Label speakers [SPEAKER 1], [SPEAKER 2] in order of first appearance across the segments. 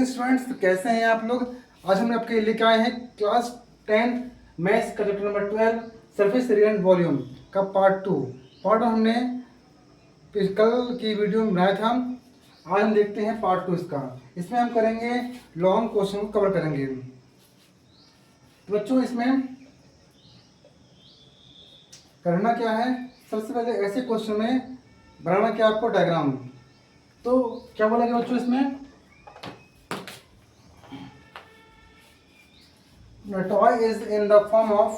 [SPEAKER 1] Evening students, तो कैसे हैं आप लोग। आज हमने आपके लिए लेके आए हैं क्लास 10 मैथ्स का chapter number 12 surface area and volume का पार्ट 1 हमने कल की वीडियो में बनाया था। आज हम देखते हैं पार्ट 2 इसका। इसमें हम करेंगे लॉन्ग क्वेश्चन को कवर करेंगे। तो बच्चों, इसमें करना क्या है, सबसे पहले ऐसे क्वेश्चन में बनाना क्या आपको डायग्राम। तो क्या बोला गया बच्चों इसमें, the toy is in the form of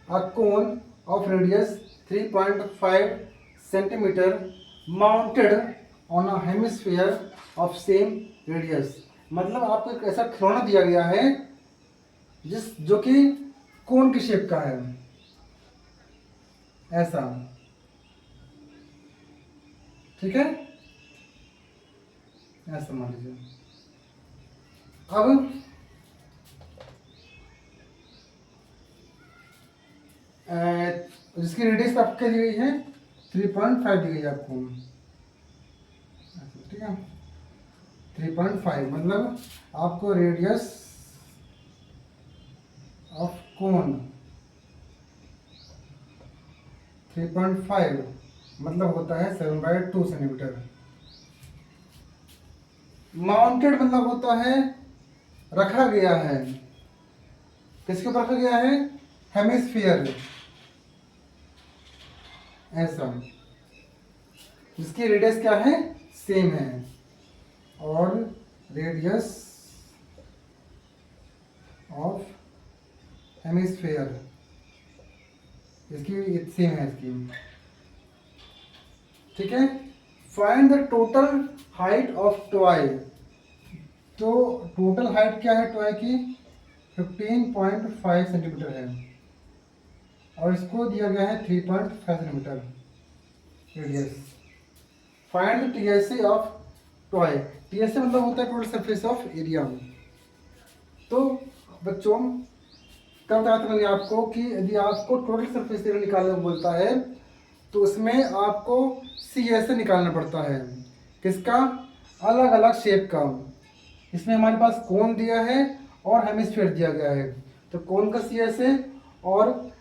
[SPEAKER 1] a cone of radius 3.5 centimeter mounted on a hemisphere of same radius। मतलब आपको एक ऐसा खिलौना दिया गया है जो कि कोन की शेप का है, ऐसा, ठीक है, ऐसा मान लीजिए। अब जिसकी रेडियस आपके दी गई है 3.5 दी गई है आपको, ठीक है। 3.5 मतलब आपको रेडियस ऑफ कोन 3.5 मतलब होता है 7/2 सेंटीमीटर। माउंटेड मतलब होता है रखा गया है, किसके ऊपर रखा गया है, हेमिस्फीयर, ऐसा, जिसकी रेडियस क्या है, सेम है, और रेडियस ऑफ हेमिस्फीयर इसकी सेम है इसकी, ठीक है। Find the total height of toy. तो टोटल हाइट क्या है टॉय की, 15.5 सेंटीमीटर है, और इसको दिया गया है 3.5 centimetre radius. Find the TSA of toy. TSA मतलब होता है टोटल सरफेस ऑफ एरिया। तो बच्चों, कल बताया था मैंने आपको कि यदि आपको टोटल सरफेस एरिया निकालने को बोलता है तो उसमें आपको सीएसए निकालना पड़ता है, किसका, अलग अलग शेप का। इसमें हमारे पास कोन दिया है और हेमिस्फीयर दिया गया है, तो कोन का सीएसए और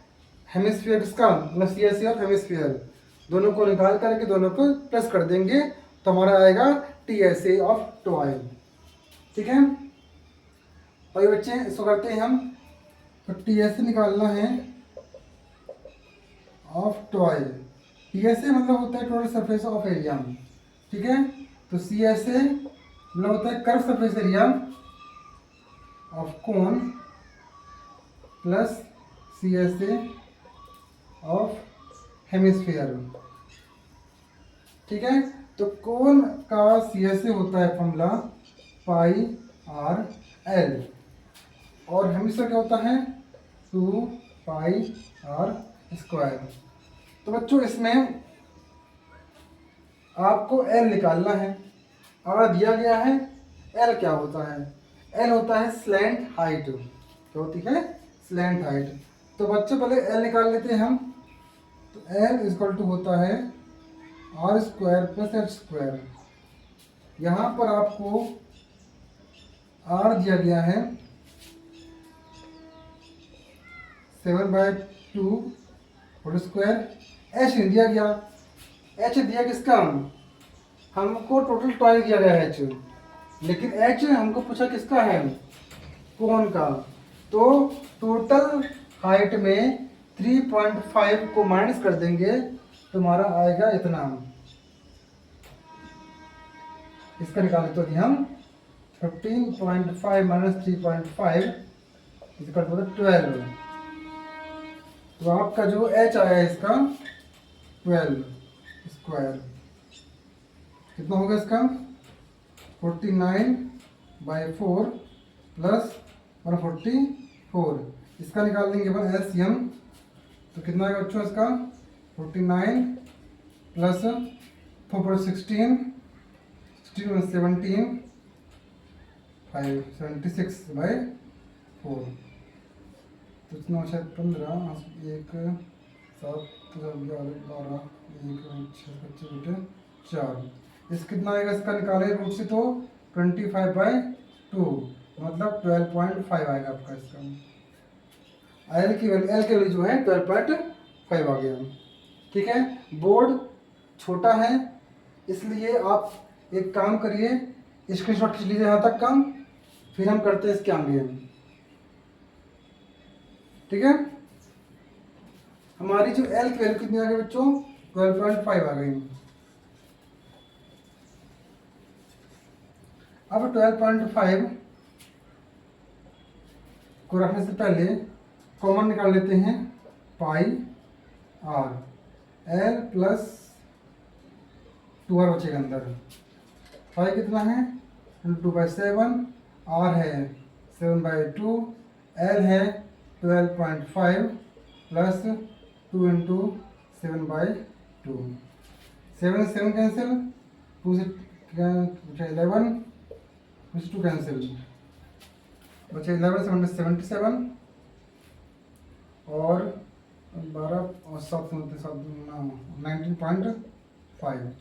[SPEAKER 1] हेमिस्फीयर किसका, मतलब सीएसए और हेमिस्फीयर दोनों को निकाल करके दोनों को प्लस कर देंगे तो हमारा आएगा टीएसए ऑफ टॉय, ठीक है। और ये बच्चे इसको करते हैं हम, तो टीएसए निकालना है ऑफ टॉय। टीएसए मतलब होता है टोटल सरफेस ऑफ एरिया, ठीक है। तो सीएसए मतलब होता है curve surface area of cone plus CSA of hemisphere, ठीक है। तो कोन का सीएसए होता है फॉर्मूला पाई आर एल, और हेमिस्फीयर क्या होता है 2 पाई आर स्क्वायर। तो बच्चों, इसमें आपको एल निकालना है। आर दिया गया है, एल क्या होता है, एल होता है स्लैंट हाइट, क्या होती है, स्लैंट हाइट। तो बच्चों पहले एल निकाल लेते हैं हम। तो एल इक्वल टू होता है R square plus H square. यहाँ पर आपको आर दिया गया है 7/2 होल स्क्वायर, एच नहीं दिया गया, एच दिया किसका, हमको टोटल टॉय दिया गया है एच, लेकिन एच हमको पूछा किसका है, कोन का। तो टोटल हाइट में 3.5 को माइनस कर देंगे तो हमारा आएगा इतना, इसका निकालें तो हम 15.5 माइनस 3.5 इसका 12। तो आपका जो एच आया है इसका 12 स्क्वायर, कितना होगा इसका 49/4 प्लस 144। इसका निकाल देंगे अपन एलसीएम, तो कितना आएगा बच्चों इसका 49 प्लस 4/16 16 17 576/4। तो इतना अच्छा 15 1 7 11 12 1 6 25 4। इस कितना आएगा इसका निकाले रूट से, तो 25/2 मतलब 12.5 आएगा आपका इसका। एल की वैल्यू जो है 12.5 आ गया। ठीक है, बोर्ड छोटा है इसलिए आप एक काम करिए, स्क्रीनशॉट खींच लीजिए यहाँ तक का, फिर हम करते हैं इसके आगे। ठीक है, हमारी जो एल की वैल्यू कितनी आ गई बच्चों, 12.5 आ गई। अब 12.5 को रखने से पहले कॉमन निकाल लेते हैं, पाई आर, एल प्लस 2 आर बचेगा अंदर। पाई कितना है 2/7, आर है 7/2, एल है 12.5 प्लस 2 इंटू 7/2। 7 से 7 कैंसिल, 2 से 11, 2 कैंसिल, बचे 11 7 77 और 12 और 7 19.5।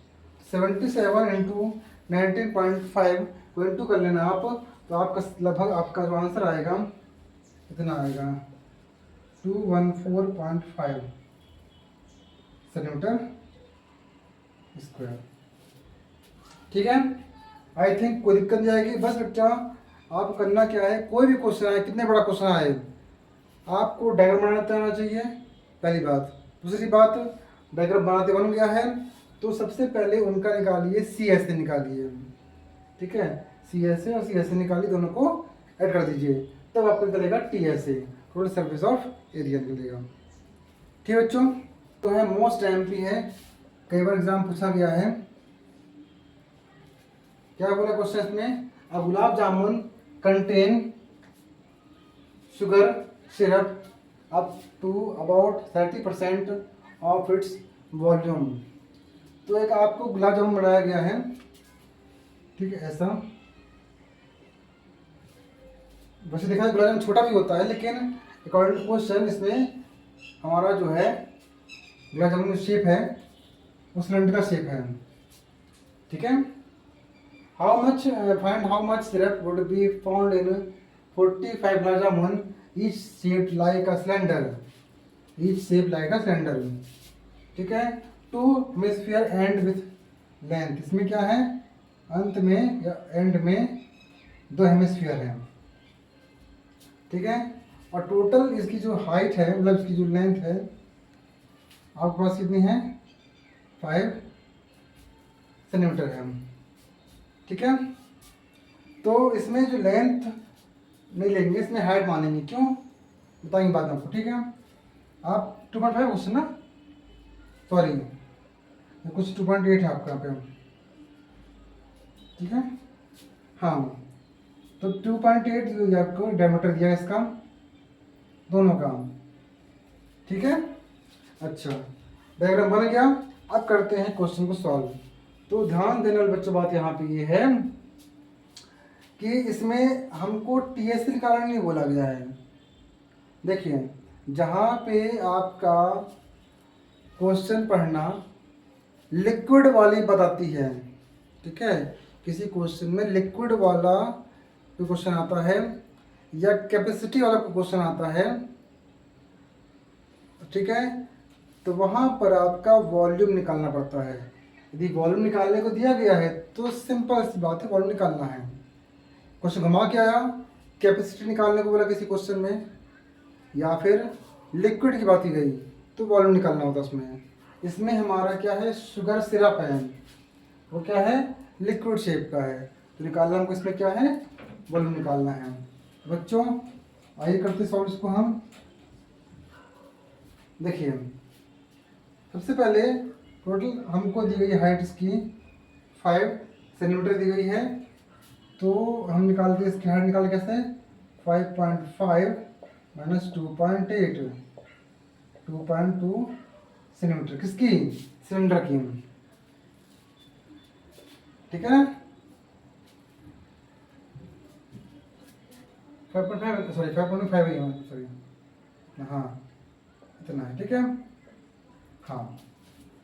[SPEAKER 1] 77 इंटू 19.5 को इंटू कर लेना आप, तो आपका लगभग आपका जो आंसर आएगा कितना आएगा 214.5 सेंटीमीटर स्क्वायर। ठीक है, आई थिंक कोई दिक्कत नहीं आएगी। बस बच्चा आप करना क्या है, कोई भी क्वेश्चन आए, कितने बड़ा क्वेश्चन आए, आपको डायग्राम बनाना आना चाहिए, पहली बात। दूसरी बात, डायग्राम बनाते बन गया है तो सबसे पहले उनका निकालिए, सी एस ए निकालिए। ठीक है, सी एस ए और सी एस ए निकालिए, दोनों को ऐड कर दीजिए, तब आपको निकलेगा T S A, total surface of area निकलेगा। ठीक है बच्चों, तो है मोस्ट एमपी है, कई बार एग्जाम पूछा गया है। क्या बोला क्वेश्चन में, अब gulab jamun contain sugar syrup up to about 30% of its volume. तो एक आपको गुलाब जामुन बनाया गया है, ठीक है, ऐसा। वैसे देखा है गुलाब जामुन छोटा भी होता है, लेकिन अकॉर्डिंग टू क्वेश्चन इसमें हमारा जो है गुलाब जामुन शेप है वो सिलेंडर का शेप है। ठीक है, how much find how much syrup would be found in 45 gulab jamun each shape like a cylinder, each shape like a cylinder. ठीक है, 2 हेमिस्फीयर एंड विथ लेंथ, इसमें क्या है, अंत में या एंड में 2 हेमिस्फीयर हैं। ठीक है, और टोटल इसकी जो हाइट है, मतलब इसकी जो लेंथ है आपके पास कितनी है, 5 सेंटीमीटर है। ठीक है, तो इसमें जो लेंथ नहीं लेंगे, इसमें हाइट मानेंगे, क्यों बताएंगे बाद में आपको। ठीक है, आप 2.5 क्वेश्चन ना, सॉरी कुछ 2.8 है आपका यहाँ पे। ठीक है, हाँ, तो 2.8 आपको डायमीटर दिया है इसका, दोनों का। ठीक है, अच्छा, डायग्राम बन गया। अब करते हैं क्वेश्चन को सॉल्व। तो ध्यान देने वाले बच्चों बात यहाँ पे ये है कि इसमें हमको टीएससी निकालना नहीं बोला गया है। देखिए, जहाँ पे आपका क्वेश्चन पढ़ना लिक्विड वाली बताती है, ठीक है, किसी क्वेश्चन में लिक्विड वाला क्वेश्चन आता है या कैपेसिटी वाला क्वेश्चन आता है, ठीक है, तो वहाँ पर आपका वॉल्यूम निकालना पड़ता है। यदि वॉल्यूम निकालने को दिया गया है तो सिंपल सी बात है, वॉल्यूम निकालना है। क्वेश्चन घुमा के आया, कैपेसिटी निकालने को बोला किसी क्वेश्चन में, या फिर लिक्विड की बात की गई तो वॉल्यूम निकालना होता उसमें। इसमें हमारा क्या है, शुगर सिरप है, वो क्या है, लिक्विड शेप का है, तो निकालना हमको इसमें क्या है, वॉल्यूम निकालना है। बच्चों आइए करते सॉल्व इसको हम। देखिए, सबसे पहले टोटल हमको दी गई हाइट इसकी 5 सेंटीमीटर दी गई है, तो हम निकालते इसकी हाइट निकाल कैसे, 5.5 माइनस 2.8, 2.2 सेंटीमीटर, किसकी, सिलेंडर की। ठीक है ना, 5.5 सॉरी 5.5 ही है, सॉरी, हाँ इतना है। ठीक है, हाँ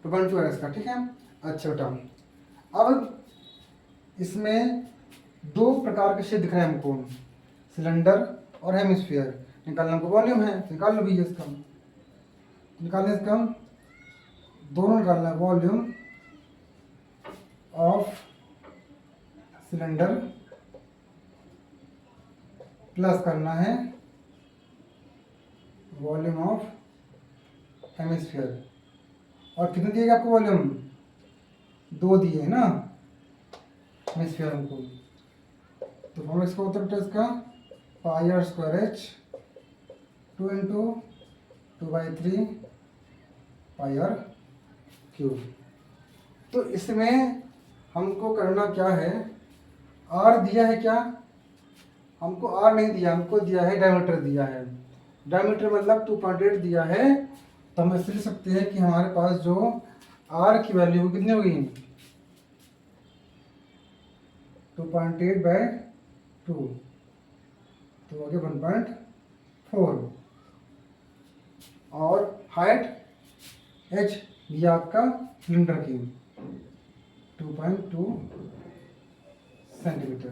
[SPEAKER 1] 2.2 है इसका। ठीक है, अच्छा बेटा, अब इसमें दो प्रकार के शेप दिख रहे हैं हमको, सिलेंडर और हेमिस्फीयर। निकालना हमको वॉल्यूम है, निकाल लो भी इसका, निकालने इसका दोनों निकालना है, वॉल्यूम ऑफ सिलेंडर प्लस करना है वॉल्यूम ऑफ हेमिस्फीयर। और कितने दिएगा आपको वॉल्यूम, 2 दिए है ना हेमिस्फीयर हमको। तो हम इसका उत्तर इसका pi r square h 2 into 2/3 pi r cube. तो इसमें हमको करना क्या है, आर दिया है क्या, हमको आर नहीं दिया, हमको दिया है डायमीटर दिया है। डायमीटर मतलब 2.8 दिया है, तो हम ऐसे लिख सकते हैं कि हमारे पास जो आर की वैल्यू कितनी होगी, 2.8/2, तो हो गया 1.4। और हाइट h दिया आपका सिलेंडर की 2.2 सेंटीमीटर।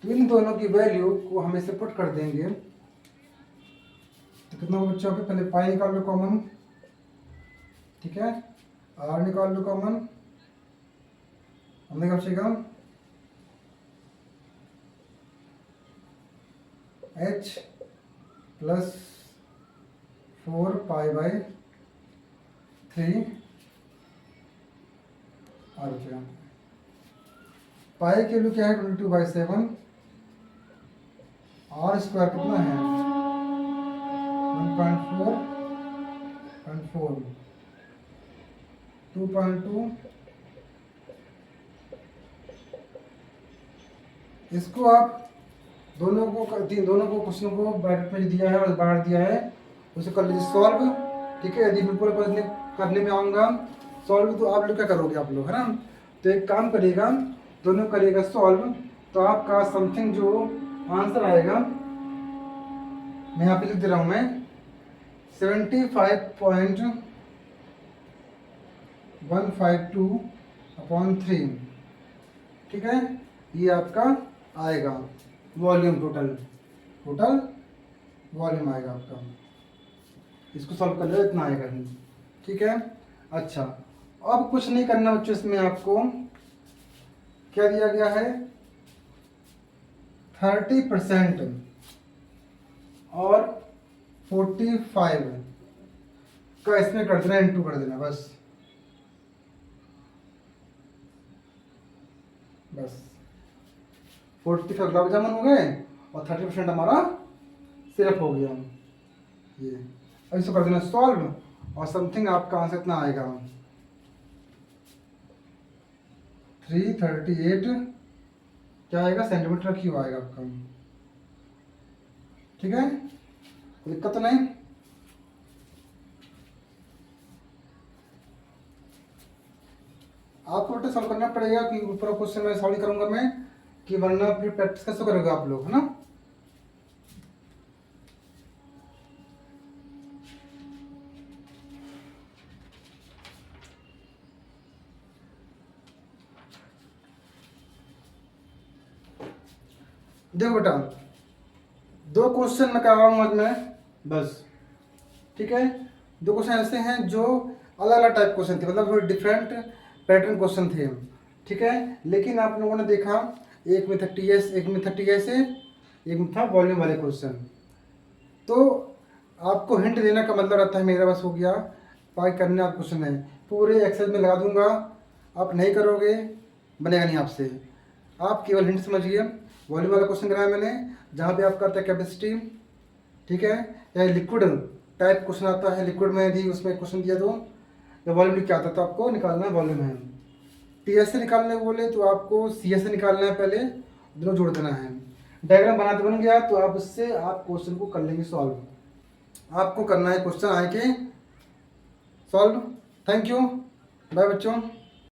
[SPEAKER 1] तो इन दोनों की वैल्यू को हम इसे पुट कर देंगे, तो कितना बच्चों के, पहले पाई निकाल लो कॉमन, ठीक है, आर निकाल लो कॉमन, हमने क्या बचेगा h प्लस 4 पाई/3 आर बचेगा। पाई की वैल्यू क्या है 22/7, आर स्क्वायर कितना है 1.4, 2.2। इसको आप दोनों को क्वेश्चन को ब्रैकेट में दिया है और बाहर दिया है उसे कर लीजिए सॉल्व, ठीक है। यदि मैं पूरा प्रश्न करने में आऊँगा सॉल्व, तो आप लोग क्या करोगे, आप लोग है ना, तो एक काम करिएगा, दोनों करिएगा सॉल्व, तो आपका समथिंग जो आंसर आएगा, मैं यहाँ पे लिख दे रहा हूँ मैं 75.152/3, ठीक है, ये आपका आएगा वॉल्यूम, टोटल वॉल्यूम आएगा आपका। इसको सॉल्व कर लो, इतना आएगा ही, ठीक है। अच्छा, अब कुछ नहीं करना बच्चों, इसमें आपको क्या दिया गया है 30% और 45 का इसमें कर देना, इंटू कर देना, बस 45 गुलाब जामुन हो गए और 30% हमारा सिरप हो गया ये। अब इसको कर देना सॉल्व, और समथिंग आपका आंसर इतना आएगा 338 क्या आएगा सेंटीमीटर क्यूब आएगा आपका, ठीक है, कोई दिक्कत तो नहीं। आपको बेटा सॉल्व करना पड़ेगा, कि ऊपर क्वेश्चन में सॉल्व करूंगा मैं, कि वरना फिर प्रैक्टिस कैसे करोगे आप लोग, है ना। देखो बेटा, 2 क्वेश्चन मैं कर रहा हूँ आज मैं, बस, ठीक है। 2 क्वेश्चन ऐसे हैं जो अलग अलग टाइप क्वेश्चन थे, मतलब थोड़े डिफरेंट पैटर्न क्वेश्चन थे, ठीक है। लेकिन आप लोगों ने देखा, एक में था टीएस, एक में था टीएसए, एक में था वॉल्यूम वाले क्वेश्चन। तो आपको हिंट देने का मतलब रहता है, मेरा बस हो गया पाई करने आप क्वेश्चन है, पूरे एक्सेल में लगा दूंगा, आप नहीं करोगे बनेगा नहीं आपसे। आप केवल हिंट समझिए, वॉल्यूम वाला क्वेश्चन कराया मैंने, जहाँ पे आपका आता है कैपेसिटी, ठीक है, या लिक्विड टाइप क्वेश्चन आता है, लिक्विड में यदि उसमें क्वेश्चन दिया तो, या वॉल्यूम क्या आता है, तो आपको निकालना है वॉल्यूम है। टीएस से निकालने को बोले तो आपको सीएस से निकालना है, पहले दोनों जोड़ देना है। डायग्राम बनाते बन गया तो आप उससे आप क्वेश्चन को कर लेंगे सॉल्व। आपको करना है क्वेश्चन आए के सॉल्व। थैंक यू, बाय बच्चों।